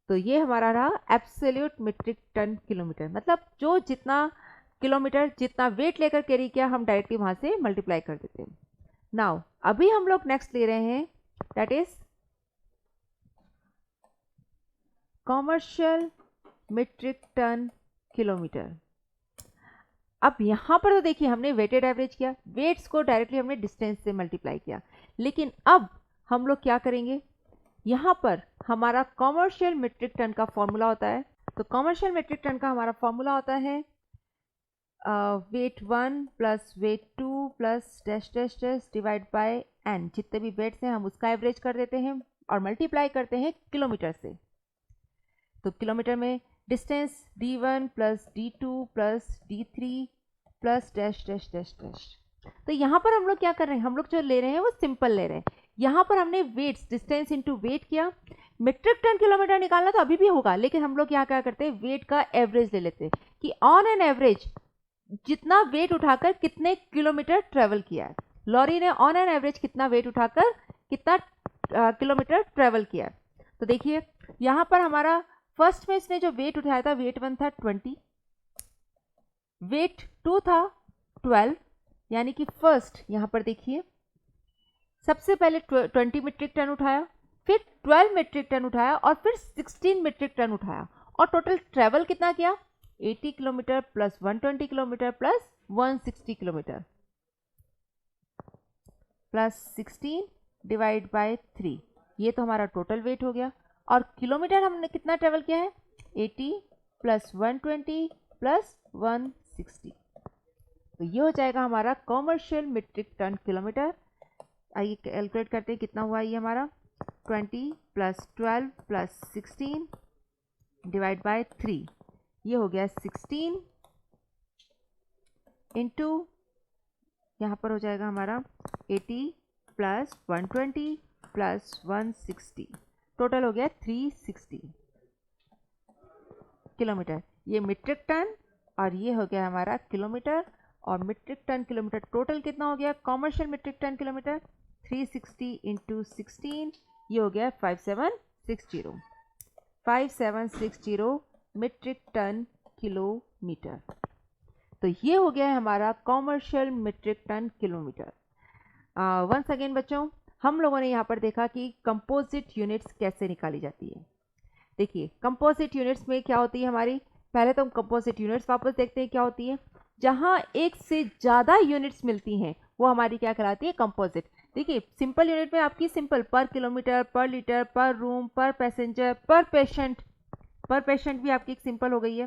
तो ये हमारा रहा एब्सोल्यूट मीट्रिक टन किलोमीटर, मतलब जो जितना किलोमीटर जितना वेट लेकर कैरी किया हम डायरेक्टली वहां से मल्टीप्लाई कर देते हैं। नाउ अभी हम लोग नेक्स्ट ले रहे हैं, that is commercial metric ton kilometre. अब यहां पर तो देखिए हमने वेटेड एवरेज किया, वेट्स को डायरेक्टली हमने डिस्टेंस से मल्टीप्लाई किया, लेकिन अब हम लोग क्या करेंगे, यहां पर हमारा कॉमर्शियल मीट्रिक टन का फॉर्मूला होता है। तो कॉमर्शियल मीट्रिक टन का हमारा फॉर्मूला होता है weight 1 plus weight 2 plus dash dash dash divide by N, जितने भी वेट्स हैं हम उसका एवरेज कर देते हैं और मल्टीप्लाई करते हैं किलोमीटर से। तो किलोमीटर में distance d1 plus d2 plus d3 plus dash dash dash dash. तो यहाँ पर हम लोग क्या कर रहे हैं, हम लोग जो ले रहे हैं वो सिंपल ले रहे हैं। यहाँ पर हमने वेट्स डिस्टेंस इंटू वेट किया, मीट्रिक टन किलोमीटर निकालना तो अभी भी होगा, लेकिन हम लोग यहाँ क्या करते हैं, वेट का एवरेज ले लेते हैं कि ऑन एन एवरेज जितना वेट उठाकर कितने किलोमीटर ट्रेवल किया है। लॉरी ने ऑन एन एवरेज कितना वेट उठाकर कितना किलोमीटर ट्रेवल किया है। तो देखिए यहाँ पर हमारा फर्स्ट में इसने जो वेट उठाया था, वेट 1 था 20, वेट 2 था 12, यानी कि फर्स्ट यहाँ पर देखिए सबसे पहले 20 मीट्रिक टन उठाया, फिर 12 मीट्रिक टन उठाया और फिर 16 मीट्रिक टन उठाया, और टोटल ट्रेवल कितना किया, 80 kilometre plus 120 kilometre plus 160 kilometre plus 16 divide by 3, ये तो हमारा टोटल वेट हो गया। और किलोमीटर हमने कितना ट्रेवल किया है, 80 प्लस 120 प्लस 160, तो ये हो जाएगा हमारा कॉमर्शियल मीट्रिक टन किलोमीटर। आइए कैलकुलेट करते हैं कितना हुआ ये हमारा, 20 प्लस 12 प्लस 16 डिवाइड बाय 3, ये हो गया 16 इंटू यहाँ पर हो जाएगा हमारा 80 प्लस 120 प्लस 160, टोटल हो गया 360 किलोमीटर। ये मीट्रिक टन और ये हो गया हमारा किलोमीटर, और मीट्रिक टन किलोमीटर टोटल कितना हो गया, commercial metric ton kilometre 360 into 16, ये हो गया 5760 मीट्रिक टन किलोमीटर। तो ये हो गया है हमारा commercial metric ton kilometre. Once again बच्चों, हम लोगों ने यहाँ पर देखा कि कंपोजिट यूनिट्स कैसे निकाली जाती है। देखिए कंपोजिट यूनिट्स में क्या होती है हमारी, पहले तो हम कंपोजिट यूनिट्स वापस देखते हैं क्या होती है। जहाँ एक से ज़्यादा यूनिट्स मिलती हैं वो हमारी क्या कहलाती है, कंपोजिट। देखिए सिंपल यूनिट में आपकी सिंपल पर किलोमीटर, पर लीटर, पर रूम, पर पैसेंजर, पर पेशेंट भी आपकी एक सिंपल हो गई है।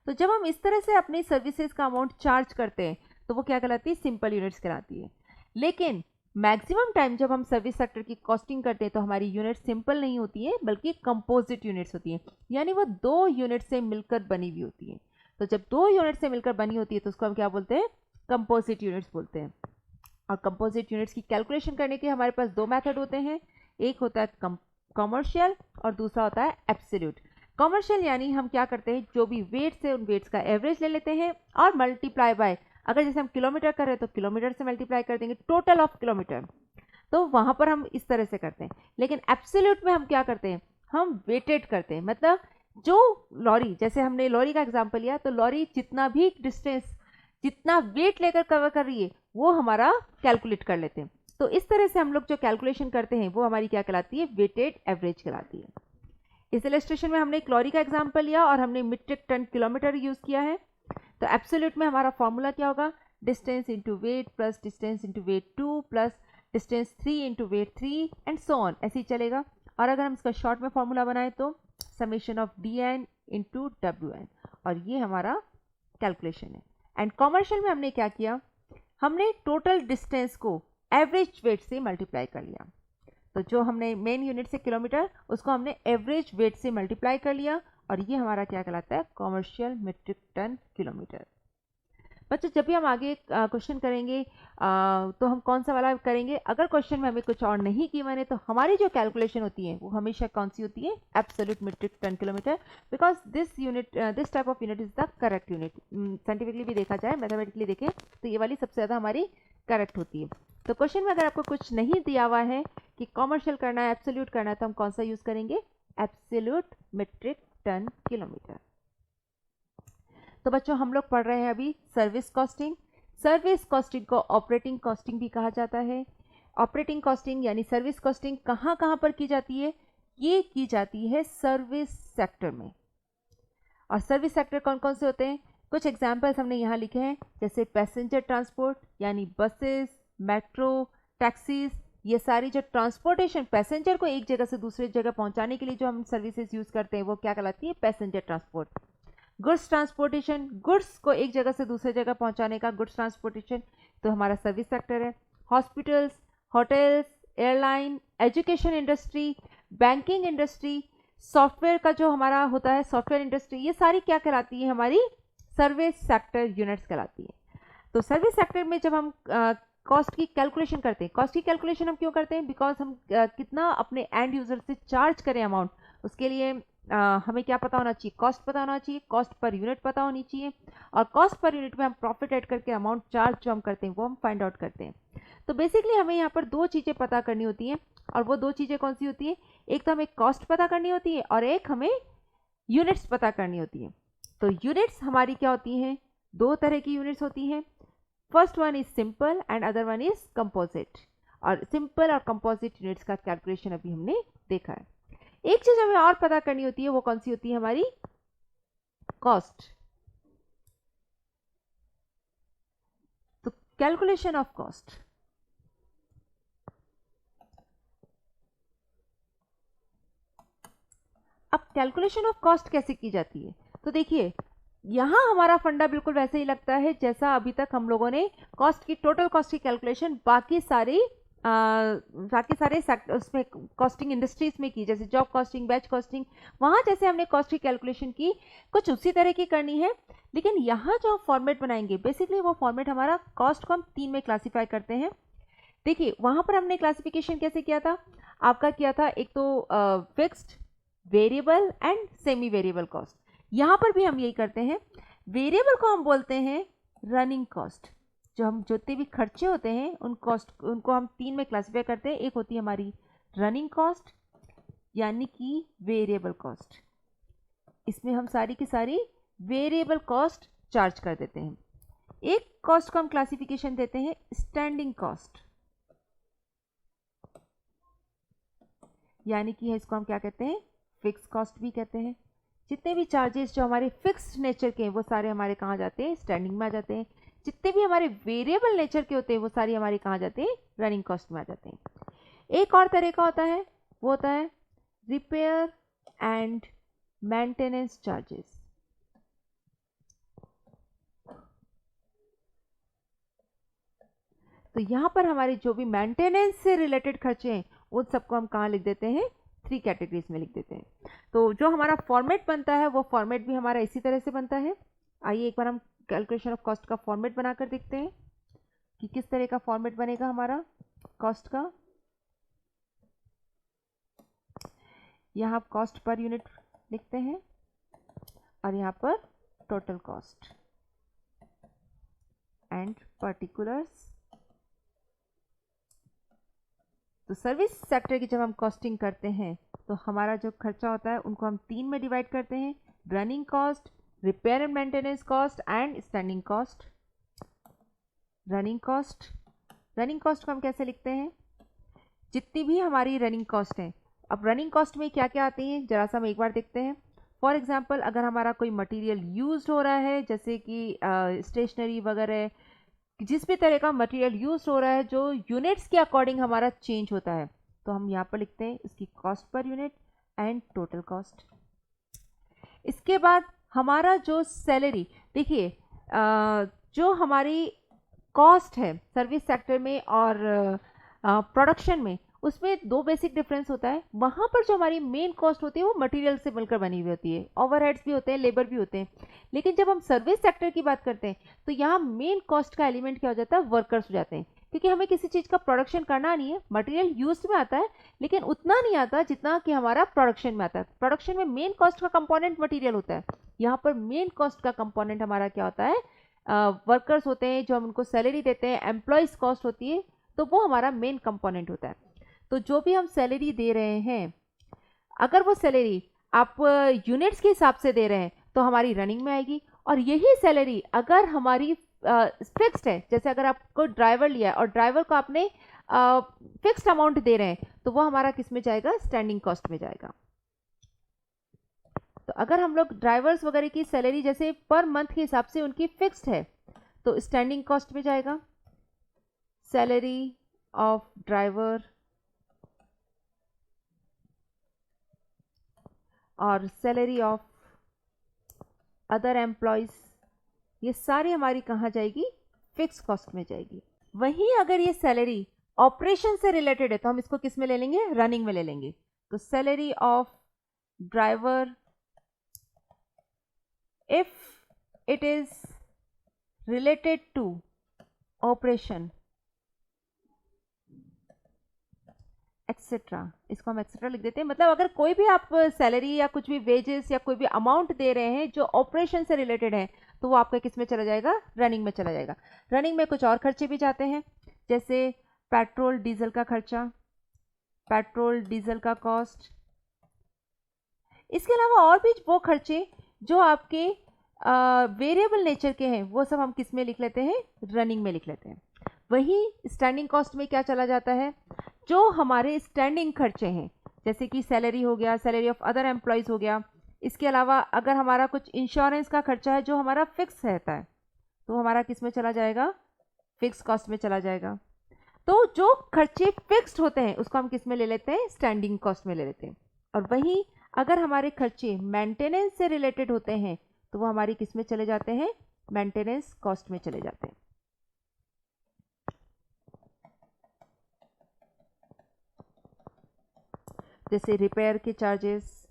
तो जब हम इस तरह से अपनी सर्विसेज का अमाउंट चार्ज करते हैं तो वो क्या कहलाती है, सिंपल यूनिट्स कहलाती है। लेकिन मैक्सिमम टाइम जब हम सर्विस सेक्टर की कॉस्टिंग करते हैं तो हमारी यूनिट सिंपल नहीं होती है बल्कि कंपोजिट यूनिट्स होती हैं, यानी वो 2 यूनिट से मिलकर बनी हुई होती हैं। तो जब 2 यूनिट से मिलकर बनी होती है तो उसको हम क्या बोलते हैं, कंपोजिट यूनिट्स बोलते हैं। और कंपोजिट यूनिट्स की कैलकुलेशन करने के हमारे पास 2 मेथड होते हैं, एक होता है कॉमर्शियल और दूसरा होता है एब्सोल्यूट। कॉमर्शियल यानी हम क्या करते हैं, जो भी वेट्स है उन वेट्स का एवरेज ले लेते हैं और मल्टीप्लाई बाय, अगर जैसे हम किलोमीटर कर रहे हैं तो किलोमीटर से मल्टीप्लाई कर देंगे टोटल ऑफ किलोमीटर, तो वहां पर हम इस तरह से करते हैं। लेकिन एब्सोल्यूट में हम क्या करते हैं, हम वेटेड करते हैं, मतलब जो लॉरी, जैसे हमने लॉरी का एग्जांपल लिया, तो लॉरी जितना भी डिस्टेंस, जितना वेट लेकर कवर कर रही है वो हमारा कैलकुलेट कर लेते हैं। तो इस तरह से हम लोग जो कैलकुलेशन करते हैं वो हमारी क्या कहलाती है, वेटेड एवरेज कहलाती है। इस इलस्ट्रेशन में हमने एक लॉरी का एग्जांपल लिया और हमने मीट्रिक टन किलोमीटर यूज किया है। तो एब्सोल्यूट में हमारा फॉर्मूला क्या होगा, distance into weight plus distance into weight 2 plus distance 3 into weight 3 and so on, ऐसे ही चलेगा। और अगर हम इसका शॉर्ट में फॉर्मूला बनाए तो summation of D N into W N, और ये हमारा कैलकुलेशन है। एंड कॉमर्शियल में हमने क्या किया, हमने टोटल डिस्टेंस को एवरेज वेट से मल्टीप्लाई कर लिया। तो जो हमने मेन यूनिट से किलोमीटर, उसको हमने एवरेज वेट से मल्टीप्लाई कर लिया, और ये हमारा क्या कहलाता है, कॉमर्शियल मीट्रिक टन किलोमीटर। बच्चों जब भी हम आगे क्वेश्चन करेंगे तो हम कौन सा वाला करेंगे, अगर क्वेश्चन में हमें कुछ और नहीं की मैंने, तो हमारी जो कैलकुलेशन होती है वो हमेशा कौन सी होती है, absolute metric ton kilometre, because this type of unit is the correct unit. Scientifically भी देखा जाए, मैथमेटिकली देखें तो ये वाली सबसे ज़्यादा हमारी करेक्ट होती है। तो क्वेश्चन में अगर आपको कुछ नहीं दिया हुआ है कि कॉमर्शियल करना है, एब्सोल्यूट करना है, तो हम कौन सा यूज करेंगे, एब्सोल्यूट मीट्रिक टन किलोमीटर। तो बच्चों हम लोग पढ़ रहे हैं अभी सर्विस कॉस्टिंग। सर्विस कॉस्टिंग को ऑपरेटिंग कॉस्टिंग भी कहा जाता है। ऑपरेटिंग कॉस्टिंग यानी सर्विस कॉस्टिंग कहाँ कहाँ पर की जाती है, ये की जाती है सर्विस सेक्टर में। और सर्विस सेक्टर कौन कौन से होते हैं, कुछ एग्जाम्पल्स हमने यहाँ लिखे हैं, जैसे पैसेंजर ट्रांसपोर्ट यानी बसेस, मेट्रो, टैक्सीज, ये सारी जो ट्रांसपोर्टेशन, पैसेंजर को एक जगह से दूसरी जगह पहुंचाने के लिए जो हम सर्विसेज यूज करते हैं वो क्या कहलाती है, passenger transport. Goods transportation, goods को एक जगह से दूसरी जगह पहुंचाने का गुड्स ट्रांसपोर्टेशन, तो हमारा सर्विस सेक्टर है। Hospitals, hotels, airline, education industry, banking industry, software का जो हमारा होता है सॉफ्टवेयर इंडस्ट्री, ये सारी क्या कहलाती है, हमारी सर्विस सेक्टर यूनिट्स कहलाती है। तो सर्विस सेक्टर में जब हम कॉस्ट की कैलकुलेशन करते हैं, कॉस्ट की कैलकुलेशन हम क्यों करते हैं, बिकॉज हम कितना अपने एंड यूजर से चार्ज करें अमाउंट, उसके लिए हमें क्या पता होना चाहिए, कॉस्ट पता होना चाहिए, कॉस्ट पर यूनिट पता होनी चाहिए, और कॉस्ट पर यूनिट में हम प्रॉफिट ऐड करके अमाउंट चार्ज जो हम करते हैं वो हम फाइंड आउट करते हैं। तो बेसिकली हमें यहाँ पर 2 चीज़ें पता करनी होती हैं, और वो 2 चीज़ें कौन सी होती है, एक तो हमें कॉस्ट पता करनी होती है और एक हमें यूनिट्स पता करनी होती है। तो यूनिट्स हमारी क्या होती हैं, 2 तरह की यूनिट्स होती हैं। First one is simple and other one is composite. और सिंपल और कंपोजिट यूनिट्स का कैलकुलेशन अभी हमने देखा है। एक चीज हमें और पता करनी होती है, वो कौन सी होती है, हमारी कॉस्ट। तो कैलकुलेशन ऑफ कॉस्ट, अब कैलकुलेशन ऑफ कॉस्ट कैसे की जाती है, तो देखिए यहां हमारा फंडा बिल्कुल वैसे ही लगता है जैसा अभी तक हम लोगों ने कॉस्ट की, टोटल कॉस्ट की कैलकुलेशन बाकी सारे उसमें कॉस्टिंग इंडस्ट्रीज में की, जैसे जॉब कॉस्टिंग, बैच कॉस्टिंग, वहां जैसे हमने कॉस्ट की कैलकुलेशन की कुछ उसी तरह की करनी है। लेकिन यहाँ जो हम फॉर्मेट बनाएंगे, बेसिकली वो फॉर्मेट हमारा कॉस्ट को हम 3 में क्लासीफाई करते हैं। देखिए वहां पर हमने क्लासिफिकेशन कैसे किया था, आपका किया था एक तो fixed, variable and semi variable cost. यहाँ पर भी हम यही करते हैं। वेरिएबल को हम बोलते हैं रनिंग कॉस्ट, जो हम जितने भी खर्चे होते हैं उन कॉस्ट उनको हम 3 में क्लासिफाई करते हैं। एक होती है हमारी रनिंग कॉस्ट यानी कि वेरिएबल कॉस्ट, इसमें हम सारी की सारी वेरिएबल कॉस्ट चार्ज कर देते हैं। एक कॉस्ट को हम क्लासिफिकेशन देते हैं स्टैंडिंग कॉस्ट, यानी कि इसको हम क्या कहते हैं, फिक्स कॉस्ट भी कहते हैं। जितने भी चार्जेस जो हमारे फिक्स्ड नेचर के हैं वो सारे हमारे कहाँ जाते हैं, स्टैंडिंग में आ जाते हैं। जितने भी हमारे वेरिएबल नेचर के होते हैं वो सारी हमारे कहाँ जाते हैं, रनिंग कॉस्ट में आ जाते हैं। एक और तरह का होता है, वो होता है रिपेयर एंड मेंटेनेंस चार्जेस। तो यहाँ पर हमारे जो भी मेंटेनेंस से रिलेटेड खर्चे हैं उन सबको हम कहाँ लिख देते हैं, 3 कैटेगरीज में लिख देते हैं। तो जो हमारा फॉर्मेट बनता है वो फॉर्मेट भी हमारा इसी तरह से बनता है। आइए एक बार हम कैलकुलेशन ऑफ कॉस्ट का फॉर्मेट बनाकर देखते हैं कि किस तरह का फॉर्मेट बनेगा हमारा कॉस्ट का। यहाँ कॉस्ट पर यूनिट लिखते हैं और यहाँ पर टोटल कॉस्ट एंड पर्टिकुलर्स। तो सर्विस सेक्टर की जब हम कॉस्टिंग करते हैं तो हमारा जो खर्चा होता है उनको हम 3 में डिवाइड करते हैं, running cost, repair and maintenance cost and standing cost. Running cost को हम कैसे लिखते हैं, जितनी भी हमारी रनिंग कॉस्ट है। अब रनिंग कॉस्ट में क्या क्या आती हैं जरा सा हम एक बार देखते हैं। फॉर एग्जांपल अगर हमारा कोई मटेरियल यूज हो रहा है, जैसे कि स्टेशनरी वगैरह, जिस भी तरह का मटेरियल यूज हो रहा है जो यूनिट्स के अकॉर्डिंग हमारा चेंज होता है, तो हम यहाँ पर लिखते हैं इसकी cost per unit and total cost. इसके बाद हमारा जो सैलरी, देखिए जो हमारी कॉस्ट है सर्विस सेक्टर में और प्रोडक्शन में, उसमें 2 बेसिक डिफरेंस होता है। वहाँ पर जो हमारी मेन कॉस्ट होती है वो मटेरियल से मिलकर बनी हुई होती है, ओवरहेड्स भी होते हैं, लेबर भी होते हैं। लेकिन जब हम सर्विस सेक्टर की बात करते हैं तो यहाँ मेन कॉस्ट का एलिमेंट क्या हो जाता है, वर्कर्स हो जाते हैं। क्योंकि हमें किसी चीज़ का प्रोडक्शन करना नहीं है, मटेरियल यूज में आता है लेकिन उतना नहीं आता जितना कि हमारा प्रोडक्शन में आता है। प्रोडक्शन में मेन कॉस्ट का कंपोनेंट मटेरियल होता है, यहाँ पर मेन कॉस्ट का कंपोनेंट हमारा क्या होता है, वर्कर्स होते हैं जो हम उनको सैलरी देते हैं, एम्प्लॉयज कॉस्ट होती है, तो वो हमारा मेन कंपोनेंट होता है। तो जो भी हम सैलरी दे रहे हैं, अगर वो सैलरी आप यूनिट्स के हिसाब से दे रहे हैं तो हमारी रनिंग में आएगी, और यही सैलरी अगर हमारी फिक्स्ड है, जैसे अगर आपको ड्राइवर लिया और ड्राइवर को आपने फिक्स्ड अमाउंट दे रहे हैं, तो वो हमारा किस में जाएगा, स्टैंडिंग कॉस्ट में जाएगा। तो अगर हम लोग ड्राइवर्स वगैरह की सैलरी जैसे पर मंथ के हिसाब से उनकी फिक्स्ड है तो स्टैंडिंग कॉस्ट में जाएगा। सैलरी ऑफ ड्राइवर और सैलरी ऑफ अदर एम्प्लॉयज, ये सारी हमारी कहाँ जाएगी, फिक्स कॉस्ट में जाएगी। वहीं अगर ये सैलरी ऑपरेशन से रिलेटेड है तो हम इसको किस में ले लेंगे, रनिंग में ले लेंगे। तो salary of driver if it is related to operation etcetera, इसको हम एक्सेट्रा लिख देते हैं। मतलब अगर कोई भी आप सैलरी या कुछ भी वेजेस या कोई भी अमाउंट दे रहे हैं जो ऑपरेशन से रिलेटेड है, तो वो आपका किस में चला जाएगा, रनिंग में चला जाएगा। रनिंग में कुछ और खर्चे भी जाते हैं, जैसे पेट्रोल डीजल का खर्चा, पेट्रोल डीजल का कॉस्ट। इसके अलावा और भी वो खर्चे जो आपके वेरिएबल नेचर के हैं, वो सब हम किस में लिख लेते हैं, रनिंग में लिख लेते हैं। वही स्टैंडिंग कॉस्ट में क्या चला जाता है, जो हमारे स्टैंडिंग खर्चे हैं, जैसे कि सैलरी हो गया, सैलरी ऑफ अदर एम्प्लॉयज हो गया। इसके अलावा अगर हमारा कुछ इंश्योरेंस का खर्चा है जो हमारा फिक्स रहता है, तो हमारा किस में चला जाएगा, फिक्स कॉस्ट में चला जाएगा। तो जो खर्चे फिक्स्ड होते हैं उसको हम किस में ले लेते हैं, स्टैंडिंग कॉस्ट में ले लेते हैं। और वहीं अगर हमारे खर्चे मेंटेनेंस से रिलेटेड होते हैं तो वो हमारी किस में चले जाते हैं, मेंटेनेंस कॉस्ट में चले जाते हैं। जैसे रिपेयर के चार्जेस,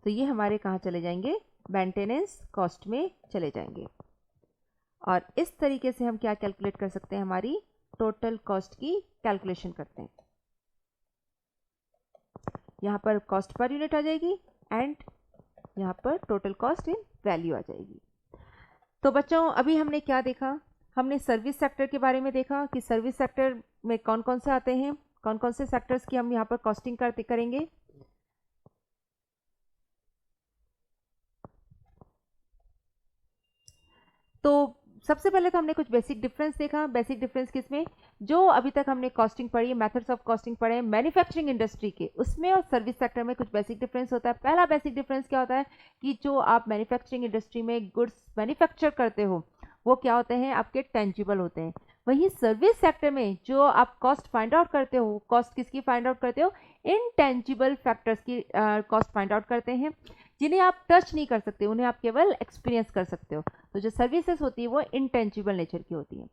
तो ये हमारे कहाँ चले जाएंगे, मेंटेनेंस कॉस्ट में चले जाएंगे। और इस तरीके से हम क्या कैलकुलेट कर सकते हैं, हमारी टोटल कॉस्ट की कैलकुलेशन करते हैं। यहाँ पर कॉस्ट पर यूनिट आ जाएगी एंड यहाँ पर टोटल कॉस्ट इन वैल्यू आ जाएगी। तो बच्चों अभी हमने क्या देखा, हमने सर्विस सेक्टर के बारे में देखा कि सर्विस सेक्टर में कौन कौन से आते हैं, कौन कौन से सेक्टर्स की हम यहाँ पर कॉस्टिंग करेंगे। तो सबसे पहले तो हमने कुछ बेसिक डिफरेंस देखा। बेसिक डिफरेंस किसमें, जो अभी तक हमने कॉस्टिंग पढ़ी है, मेथड्स ऑफ कॉस्टिंग पढ़े हैं मैन्युफैक्चरिंग इंडस्ट्री के, उसमें और सर्विस सेक्टर में कुछ बेसिक डिफरेंस होता है। पहला बेसिक डिफरेंस क्या होता है कि जो आप मैन्युफैक्चरिंग इंडस्ट्री में गुड्स मैन्युफैक्चर करते हो वो क्या होते हैं, आपके टेंजिबल होते हैं। वहीं सर्विस सेक्टर में जो आप कॉस्ट फाइंड आउट करते हो, कॉस्ट किसकी फाइंड आउट करते हो, इनटेंजिबल फैक्टर्स की कॉस्ट फाइंड आउट करते हैं, जिन्हें आप टच नहीं कर सकते, उन्हें आप केवल एक्सपीरियंस कर सकते हो। तो जो सर्विसेज होती है वो इनटेंजिबल नेचर की होती है।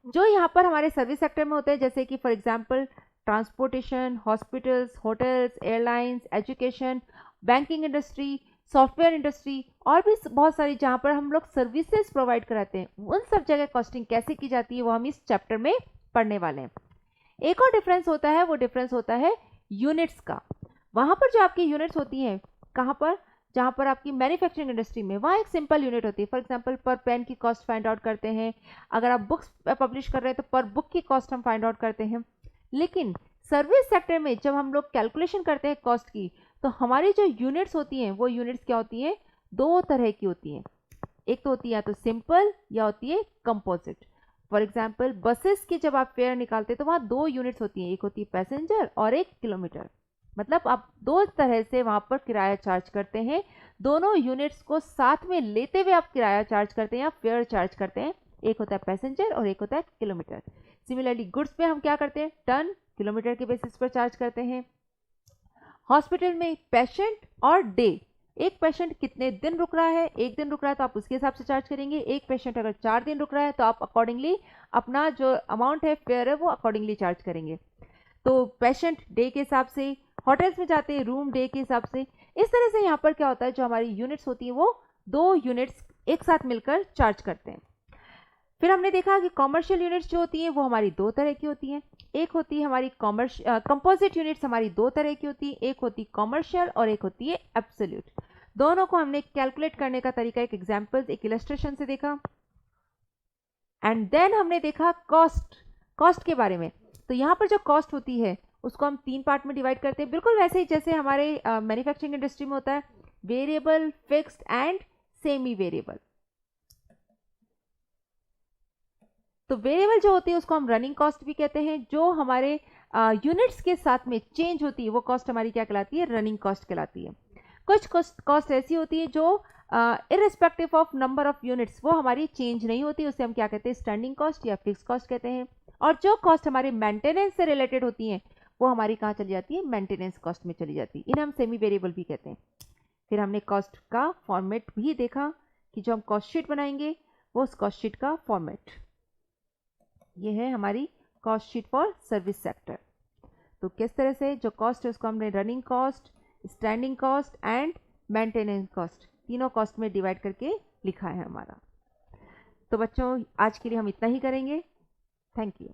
जो यहाँ पर हमारे सर्विस सेक्टर में होते हैं, जैसे कि for example transportation, hospitals, hotels, airlines, education, banking industry, software industry और भी बहुत सारी जहाँ पर हम लोग सर्विसेज प्रोवाइड कराते हैं, उन सब जगह कॉस्टिंग कैसे की जाती है वो हम इस चैप्टर में पढ़ने वाले हैं। एक और डिफरेंस होता है, वो डिफरेंस होता है यूनिट्स का। वहाँ पर जो आपकी यूनिट्स होती हैं, कहाँ पर, जहाँ पर आपकी मैन्युफैक्चरिंग इंडस्ट्री में, वहाँ एक सिंपल यूनिट होती है। फॉर एग्जांपल पर पेन की कॉस्ट फाइंड आउट करते हैं, अगर आप बुक्स पब्लिश कर रहे हैं तो पर बुक की कॉस्ट हम फाइंड आउट करते हैं। लेकिन सर्विस सेक्टर में जब हम लोग कैलकुलेशन करते हैं कॉस्ट की, तो हमारी जो यूनिट्स होती हैं वो यूनिट्स क्या होती हैं, दो तरह की होती हैं। एक तो होती है या तो सिंपल या होती है कंपोजिट। फॉर एग्जाम्पल बसेस की जब आप फेयर निकालते हैं तो वहाँ दो यूनिट्स होती हैं, एक होती है पैसेंजर और एक किलोमीटर। मतलब आप दो तरह से वहाँ पर किराया चार्ज करते हैं, दोनों यूनिट्स को साथ में लेते हुए आप किराया चार्ज करते हैं या फेयर चार्ज करते हैं। एक होता है पैसेंजर और एक होता है किलोमीटर। सिमिलरली गुड्स पे हम क्या करते हैं, टन किलोमीटर के बेसिस पर चार्ज करते हैं। हॉस्पिटल में पेशेंट और डे, एक पेशेंट कितने दिन रुक रहा है, एक दिन रुक रहा है तो आप उसके हिसाब से चार्ज करेंगे। एक पेशेंट अगर 4 दिन रुक रहा है तो आप अकॉर्डिंगली अपना जो अमाउंट है फेयर है वो अकॉर्डिंगली चार्ज करेंगे। तो पेशेंट डे के हिसाब से, होटल्स में जाते हैं रूम डे के हिसाब से। इस तरह से यहाँ पर क्या होता है, जो हमारी यूनिट्स होती है वो दो यूनिट्स एक साथ मिलकर चार्ज करते हैं। फिर हमने देखा कि कॉमर्शियल यूनिट्स जो होती हैं वो हमारी दो तरह की होती हैं। एक होती है हमारी कंपोजिट यूनिट्स, हमारी दो तरह की होती है, एक होती कॉमर्शियल और एक होती है एब्सोल्यूट। दोनों को हमने कैलकुलेट करने का तरीका एक एग्जाम्पल, एक इलस्ट्रेशन से देखा। एंड देन हमने देखा कॉस्ट के बारे में। तो यहाँ पर जो कॉस्ट होती है उसको हम 3 पार्ट में डिवाइड करते हैं, बिल्कुल वैसे ही जैसे हमारे मैन्युफैक्चरिंग इंडस्ट्री में होता है, variable, fixed and semi variable. तो वेरिएबल जो होती है उसको हम रनिंग कॉस्ट भी कहते हैं। जो हमारे यूनिट्स के साथ में चेंज होती है वो कॉस्ट हमारी क्या कहलाती है, रनिंग कॉस्ट कहलाती है। कुछ कॉस्ट ऐसी होती है जो irrespective of number of units वो हमारी चेंज नहीं होती, उसे हम क्या कहते हैं, स्टैंडिंग कॉस्ट या फिक्स कॉस्ट कहते हैं। और जो कॉस्ट हमारे मेंटेनेंस से रिलेटेड होती हैं वो हमारी कहाँ चली जाती है, मेंटेनेंस कॉस्ट में चली जाती है। इन्हें हम सेमी वेरिएबल भी कहते हैं। फिर हमने कॉस्ट का फॉर्मेट भी देखा कि जो हम कॉस्ट शीट बनाएंगे वो उस कॉस्ट शीट का फॉर्मेट, ये है हमारी cost sheet for service sector. तो किस तरह से जो कॉस्ट है उसको हमने running cost, standing cost and maintenance cost, तीनों कॉस्ट में डिवाइड करके लिखा है हमारा। तो बच्चों आज के लिए हम इतना ही करेंगे। Thank you.